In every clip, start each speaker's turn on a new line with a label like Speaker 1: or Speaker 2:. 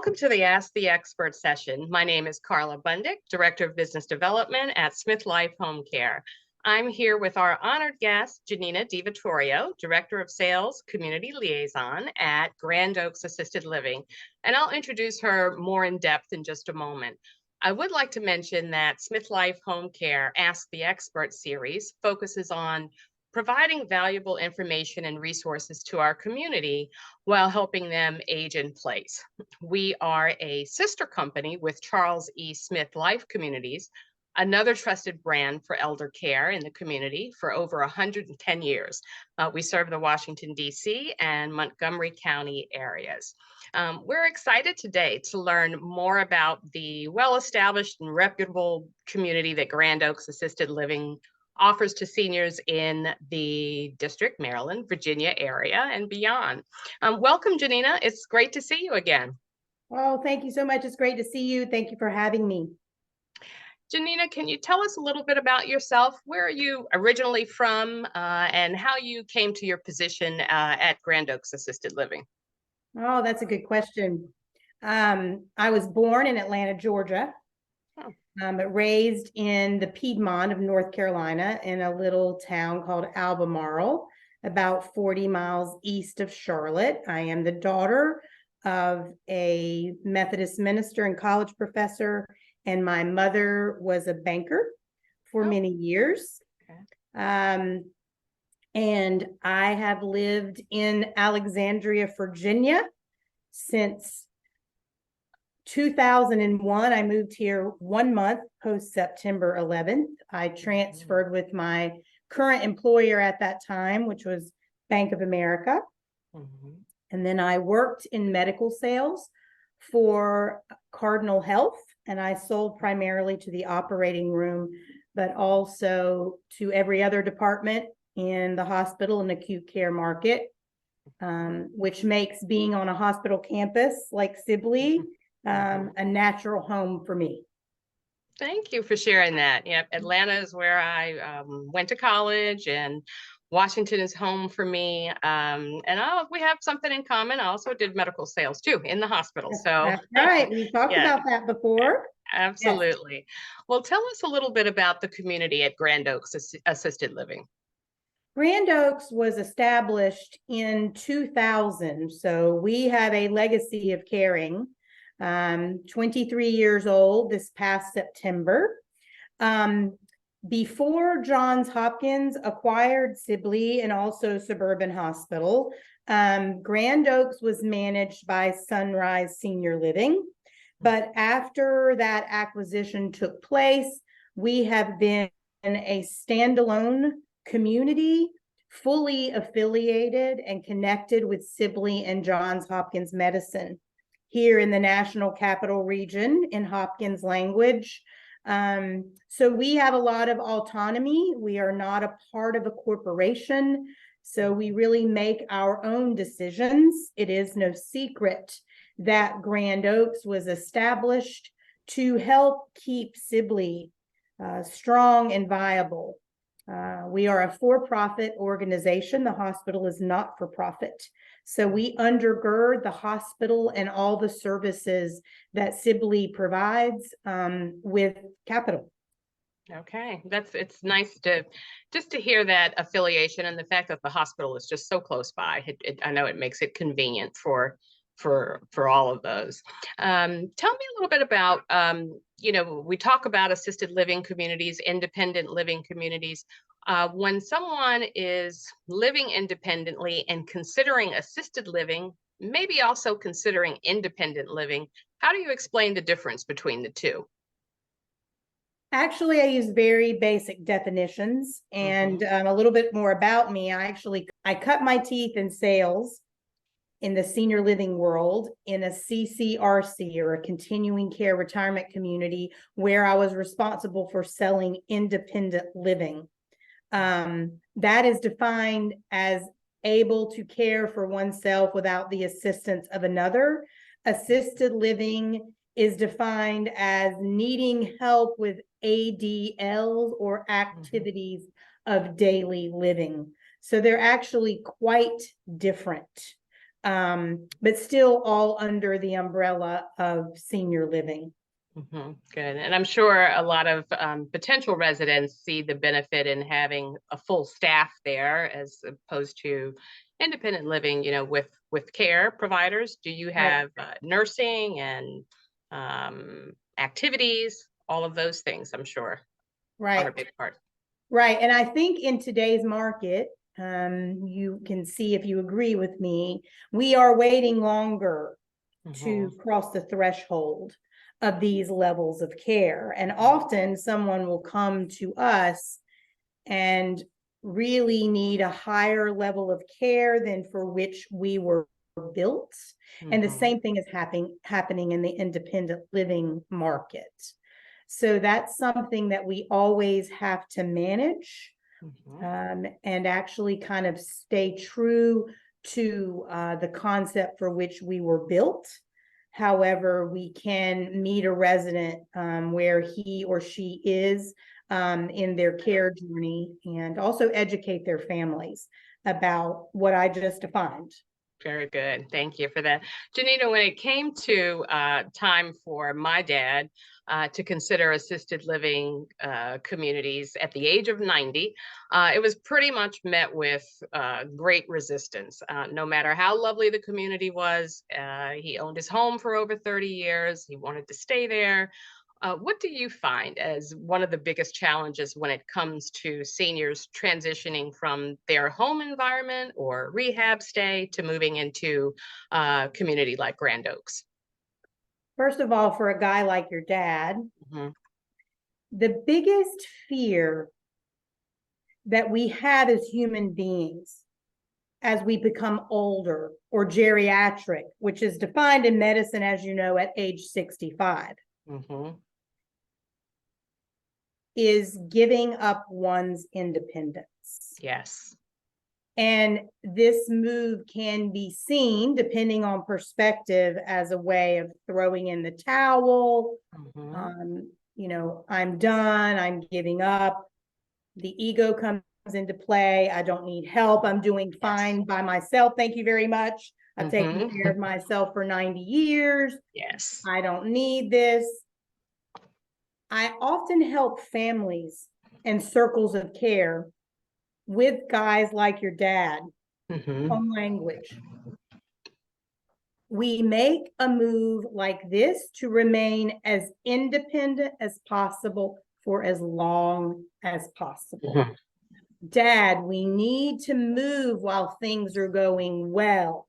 Speaker 1: Welcome to the Ask the Expert session. My name is Carla Bundick, Director of Business Development at SmithLife Homecare. I'm here with our honored guest, Jeanina DiVittorio, Director of Sales, Community Liaison at Grand Oaks Assisted Living, and I'll introduce her more in depth in just a moment. I would like to mention that SmithLife Homecare Ask the Expert series focuses on providing valuable information and resources to our community while helping them age in place. We are a sister company with Charles E. Smith Life Communities, another trusted brand for elder care in the community for over 110 years. We serve the Washington, D.C. and Montgomery County areas. We're excited today to learn more about the well-established and reputable community that Grand Oaks Assisted Living offers to seniors in the District, Maryland, Virginia area and beyond. Welcome, Jeanina. It's great to see you again.
Speaker 2: Oh, thank you so much. It's great to see you. Thank you for having me.
Speaker 1: Jeanina, can you tell us a little bit about yourself? Where are you originally from and how you came to your position at Grand Oaks Assisted Living?
Speaker 2: Oh, that's a good question. I was born in Atlanta, Georgia. But raised in the Piedmont of North Carolina in a little town called Albemarle, about 40 miles east of Charlotte. I am the daughter of a Methodist minister and college professor, and my mother was a banker for many years.
Speaker 1: Okay.
Speaker 2: And I have lived in Alexandria, Virginia since 2001. I moved here 1 month post September 11th. I transferred with my current employer at that time, which was Bank of America. And then I worked in medical sales for Cardinal Health, and I sold primarily to the operating room, but also to every other department in the hospital and acute care market, which makes being on a hospital campus like Sibley a natural home for me.
Speaker 1: Thank you for sharing that. Yeah, Atlanta is where I went to college, and Washington is home for me. We have something in common. I also did medical sales too in the hospital. So
Speaker 2: that's right. We talked about that before.
Speaker 1: Absolutely. Yes. Well, tell us a little bit about the community at Grand Oaks Assisted Living.
Speaker 2: Grand Oaks was established in 2000. So we have a legacy of caring. 23 years old this past September. Before Johns Hopkins acquired Sibley and also Suburban Hospital, Grand Oaks was managed by Sunrise Senior Living. But after that acquisition took place, we have been a standalone community, fully affiliated and connected with Sibley and Johns Hopkins Medicine here in the National Capital Region in Hopkins language. So we have a lot of autonomy. We are not a part of a corporation. So we really make our own decisions. It is no secret that Grand Oaks was established to help keep Sibley strong and viable. We are a for-profit organization. The hospital is not for profit. So we undergird the hospital and all the services that Sibley provides with capital.
Speaker 1: Okay, it's nice to hear that affiliation and the fact that the hospital is just so close by. I know it makes it convenient for all of those. Tell me a little bit about we talk about assisted living communities, independent living communities. When someone is living independently and considering assisted living, maybe also considering independent living, how do you explain the difference between the two?
Speaker 2: Actually, I use very basic definitions, and a little bit more about me. I cut my teeth in sales in the senior living world in a CCRC, or a continuing care retirement community, where I was responsible for selling independent living. That is defined as able to care for oneself without the assistance of another. Assisted living is defined as needing help with ADLs, or activities of daily living. So they're actually quite different. but still all under the umbrella of senior living.
Speaker 1: Good. And I'm sure a lot of potential residents see the benefit in having a full staff there as opposed to independent living, with care providers. Do you have nursing and activities, all of those things, I'm sure, are a big part.
Speaker 2: Right. And I think in today's market, you can see if you agree with me, we are waiting longer to cross the threshold of these levels of care. And often someone will come to us and really need a higher level of care than for which we were built. And the same thing is happening in the independent living market. So that's something that we always have to manage, and actually kind of stay true to the concept for which we were built. However, we can meet a resident where he or she is in their care journey, and also educate their families about what I just defined.
Speaker 1: Very good. Thank you for that. Jeanina, when it came to time for my dad to consider assisted living communities at the age of 90, it was pretty much met with great resistance. No matter how lovely the community was, he owned his home for over 30 years. He wanted to stay there. What do you find as one of the biggest challenges when it comes to seniors transitioning from their home environment or rehab stay to moving into a community like Grand Oaks?
Speaker 2: First of all, for a guy like your dad, the biggest fear that we have as human beings as we become older, or geriatric, which is defined in medicine, as you know, at age 65, is giving up one's independence.
Speaker 1: Yes.
Speaker 2: And this move can be seen, depending on perspective, as a way of throwing in the towel. I'm done, I'm giving up. The ego comes into play. I don't need help. I'm doing fine by myself. Thank you very much. I've taken care of myself for 90 years.
Speaker 1: Yes.
Speaker 2: I don't need this. I often help families and circles of care with guys like your dad on language. We make a move like this to remain as independent as possible for as long as possible. Dad, we need to move while things are going well,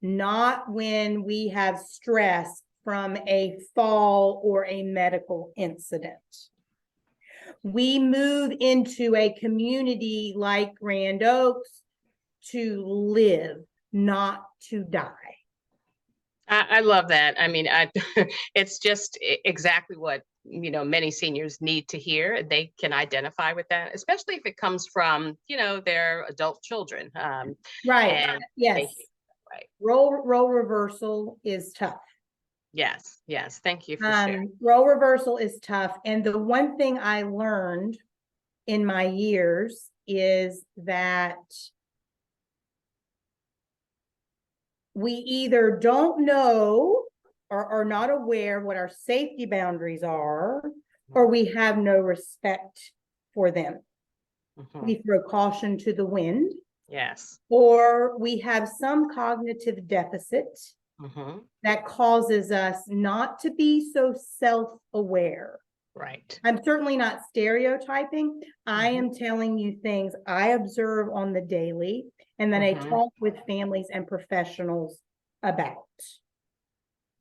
Speaker 2: not when we have stress from a fall or a medical incident. We move into a community like Grand Oaks to live, not to die.
Speaker 1: I love that. I mean, it's just exactly what many seniors need to hear. They can identify with that, especially if it comes from their adult children.
Speaker 2: Right. Yes.
Speaker 1: Right.
Speaker 2: Role reversal is tough.
Speaker 1: Yes. Yes. Thank you for sharing.
Speaker 2: Role reversal is tough. And the one thing I learned in my years is that we either don't know or are not aware what our safety boundaries are, or we have no respect for them. We throw caution to the wind.
Speaker 1: Yes.
Speaker 2: Or we have some cognitive deficit that causes us not to be so self-aware.
Speaker 1: Right.
Speaker 2: I'm certainly not stereotyping. I am telling you things I observe on the daily and that I talk with families and professionals about.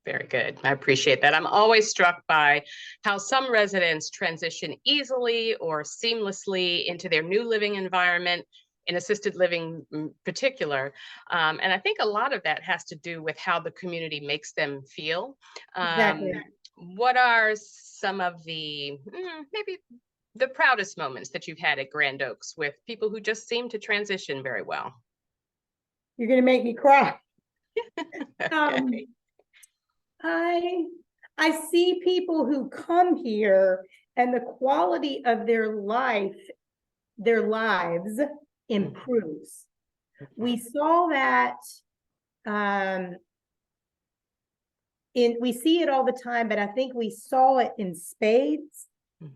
Speaker 1: Very good. I appreciate that. I'm always struck by how some residents transition easily or seamlessly into their new living environment, in assisted living in particular. And I think a lot of that has to do with how the community makes them feel.
Speaker 2: Exactly.
Speaker 1: What are some of the maybe the proudest moments that you've had at Grand Oaks with people who just seem to transition very well?
Speaker 2: You're going to make me cry.
Speaker 1: Okay.
Speaker 2: I see people who come here and the quality of their lives improves. We saw that we see it all the time, but I think we saw it in spades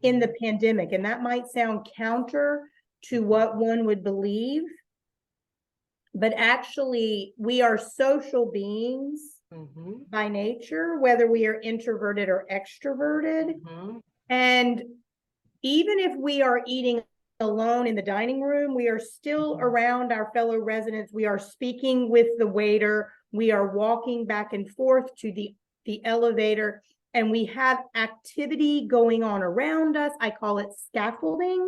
Speaker 2: in the pandemic. And that might sound counter to what one would believe, but actually we are social beings by nature, whether we are introverted or extroverted. And even if we are eating alone in the dining room, we are still around our fellow residents. We are speaking with the waiter. We are walking back and forth to the elevator, and we have activity going on around us. I call it scaffolding.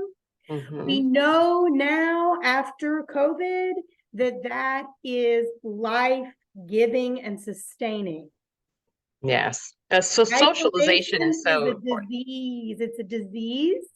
Speaker 2: We know now after COVID that is life-giving and sustaining.
Speaker 1: Yes. So socialization is so
Speaker 2: a disease. It's a disease.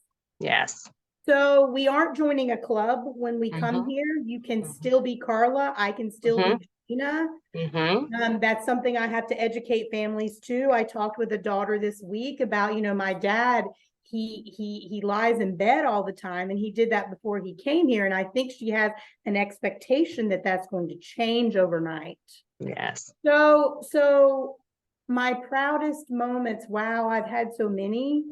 Speaker 1: Yes.
Speaker 2: So we aren't joining a club when we come here. You can still be Carla. I can still be Jeanina. That's something I have to educate families too. I talked with a daughter this week about, my dad, he lies in bed all the time, and he did that before he came here. And I think she has an expectation that that's going to change overnight.
Speaker 1: Yes.
Speaker 2: So my proudest moments, wow, I've had so many.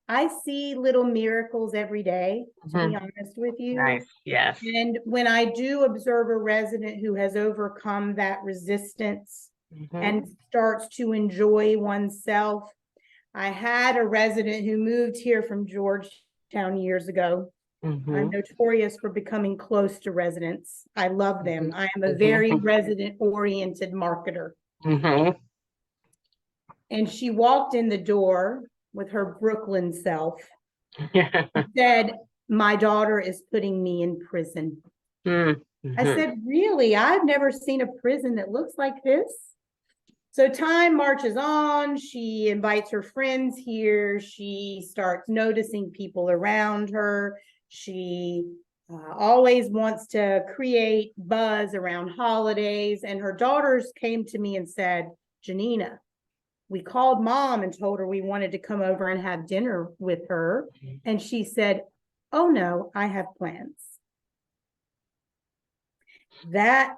Speaker 2: I see little miracles every day, to be honest with you.
Speaker 1: Nice. Yes.
Speaker 2: And when I do observe a resident who has overcome that resistance and starts to enjoy oneself. I had a resident who moved here from Georgetown years ago. I'm notorious for becoming close to residents. I love them. I am a very resident-oriented marketer. And she walked in the door with her Brooklyn self. Said, "My daughter is putting me in prison." I said, "Really? I've never seen a prison that looks like this." So time marches on. She invites her friends here. She starts noticing people around her. She always wants to create buzz around holidays. And her daughters came to me and said, "Jeanina, we called mom and told her we wanted to come over and have dinner with her." And she said, "Oh no, I have plans." That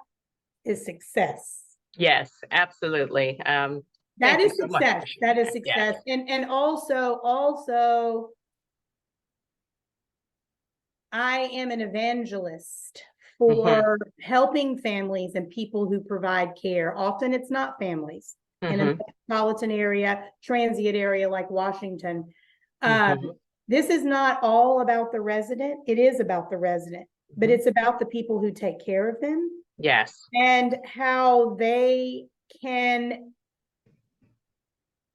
Speaker 2: is success.
Speaker 1: Yes, absolutely.
Speaker 2: That is success. That is success. And also, I am an evangelist for helping families and people who provide care. Often it's not families in a metropolitan area, transient area like Washington. This is not all about the resident. It is about the resident, but it's about the people who take care of them.
Speaker 1: Yes.
Speaker 2: And how they can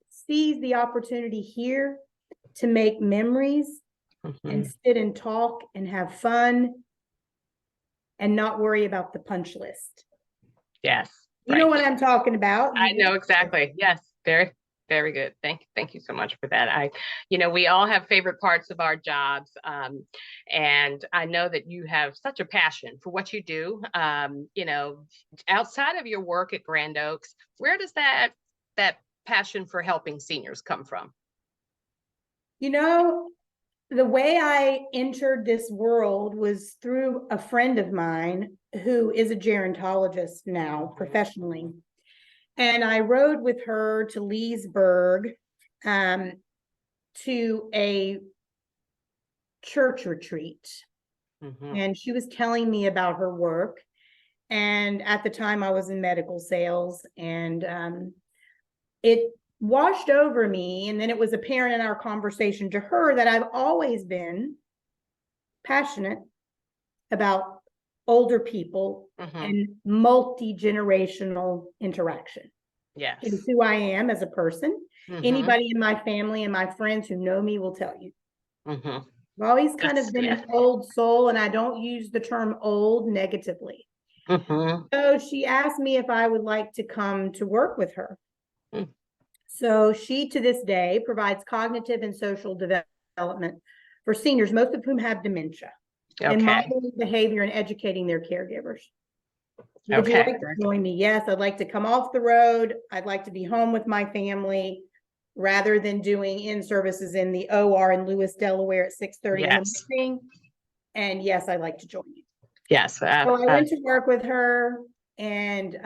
Speaker 2: seize the opportunity here to make memories and sit and talk and have fun and not worry about the punch list.
Speaker 1: Yes.
Speaker 2: You know what I'm talking about.
Speaker 1: I know exactly. Yes. Very, very good. Thank you so much for that. We all have favorite parts of our jobs. And I know that you have such a passion for what you do. Outside of your work at Grand Oaks, where does that passion for helping seniors come from?
Speaker 2: The way I entered this world was through a friend of mine who is a gerontologist now professionally. And I rode with her to Leesburg to a church retreat. And she was telling me about her work. And at the time I was in medical sales, and it washed over me. And then it was apparent in our conversation to her that I've always been passionate about older people and multi-generational interaction.
Speaker 1: Yes.
Speaker 2: It's who I am as a person. Anybody in my family and my friends who know me will tell you. I've always kind of been an old soul, and I don't use the term old negatively. So she asked me if I would like to come to work with her. So she, to this day, provides cognitive and social development for seniors, most of whom have dementia, and modeling behavior and educating their caregivers. Would you like to join me? Yes, I'd like to come off the road. I'd like to be home with my family rather than doing in-services in the OR in Lewis, Delaware at 6:30 in the morning. And yes, I'd like to join you.
Speaker 1: Yes.
Speaker 2: So I went to work with her, and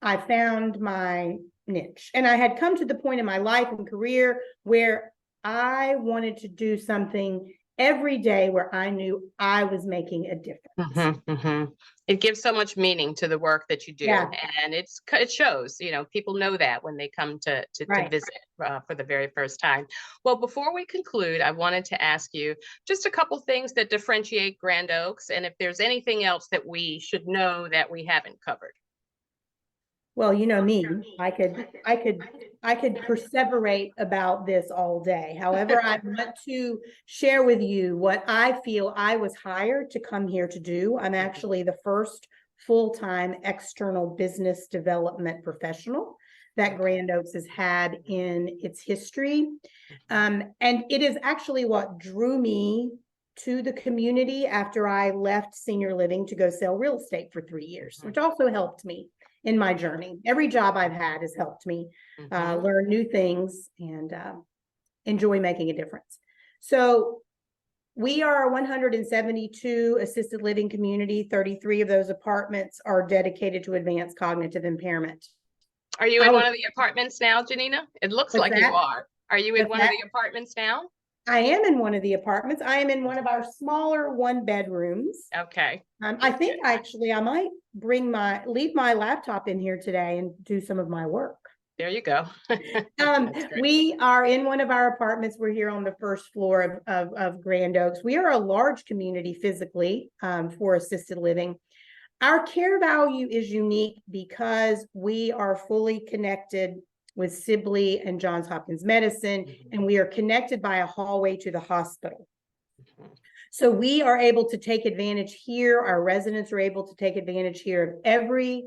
Speaker 2: I found my niche. And I had come to the point in my life and career where I wanted to do something every day where I knew I was making a difference.
Speaker 1: It gives so much meaning to the work that you do,
Speaker 2: Yeah.
Speaker 1: and it shows. People know that when they come to
Speaker 2: Right.
Speaker 1: visit for the very first time. Well, before we conclude, I wanted to ask you just a couple things that differentiate Grand Oaks, and if there's anything else that we should know that we haven't covered.
Speaker 2: Well, you know me, I could perseverate about this all day. However, I want to share with you what I feel I was hired to come here to do. I'm actually the first full-time external business development professional that Grand Oaks has had in its history. And it is actually what drew me to the community after I left senior living to go sell real estate for 3 years, which also helped me in my journey. Every job I've had has helped me learn new things and enjoy making a difference. So we are a 172 assisted living community. 33 of those apartments are dedicated to advanced cognitive impairment.
Speaker 1: Are you in one of the apartments now, Jeanina? It looks like you are. Are you in one of the apartments now?
Speaker 2: I am in one of the apartments. I am in one of our smaller 1-bedrooms.
Speaker 1: Okay.
Speaker 2: I think actually I might leave my laptop in here today and do some of my work.
Speaker 1: There you go.
Speaker 2: We are in one of our apartments. We're here on the first floor of Grand Oaks. We are a large community physically for assisted living. Our care value is unique because we are fully connected with Sibley and Johns Hopkins Medicine, and we are connected by a hallway to the hospital. So we are able to take advantage here. Our residents are able to take advantage here of every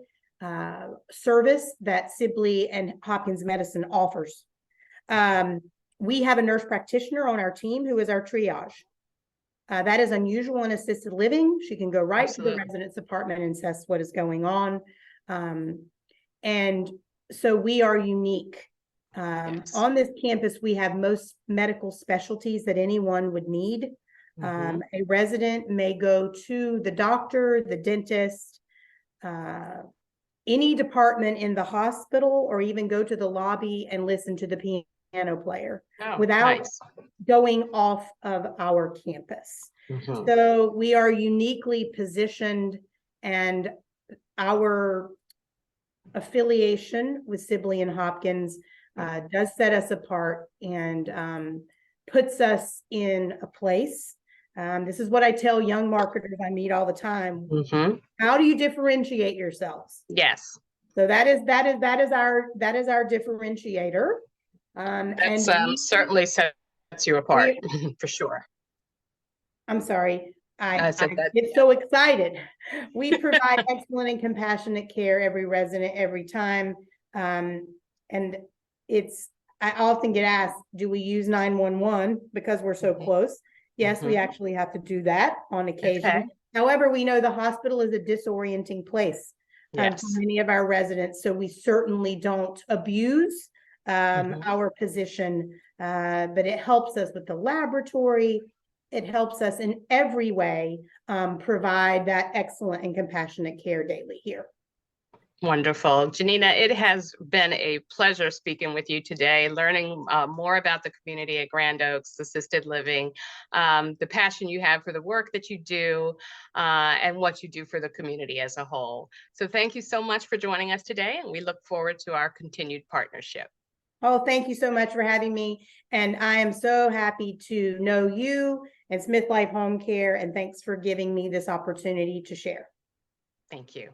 Speaker 2: service that Sibley and Hopkins Medicine offers. We have a nurse practitioner on our team who is our triage. That is unusual in assisted living. She can go right to the resident's apartment and assess what is going on. And so we are unique. On this campus, we have most medical specialties that anyone would need. A resident may go to the doctor, the dentist, any department in the hospital, or even go to the lobby and listen to the piano player without going off of our campus. So we are uniquely positioned, and our affiliation with Sibley and Hopkins does set us apart and puts us in a place. This is what I tell young marketers I meet all the time. How do you differentiate yourselves?
Speaker 1: Yes.
Speaker 2: So that is our differentiator.
Speaker 1: That certainly sets you apart for sure.
Speaker 2: I'm sorry. I get so excited. We provide excellent and compassionate care every resident, every time. And I often get asked, do we use 911 because we're so close? Yes, we actually have to do that on occasion. However, we know the hospital is a disorienting place for many of our residents. So we certainly don't abuse our position, but it helps us with the laboratory. It helps us in every way provide that excellent and compassionate care daily here.
Speaker 1: Wonderful. Jeanina, it has been a pleasure speaking with you today, learning more about the community at Grand Oaks Assisted Living, the passion you have for the work that you do, and what you do for the community as a whole. So thank you so much for joining us today, and we look forward to our continued partnership.
Speaker 2: Oh, thank you so much for having me. And I am so happy to know you and SmithLife Homecare, and thanks for giving me this opportunity to share.
Speaker 1: Thank you.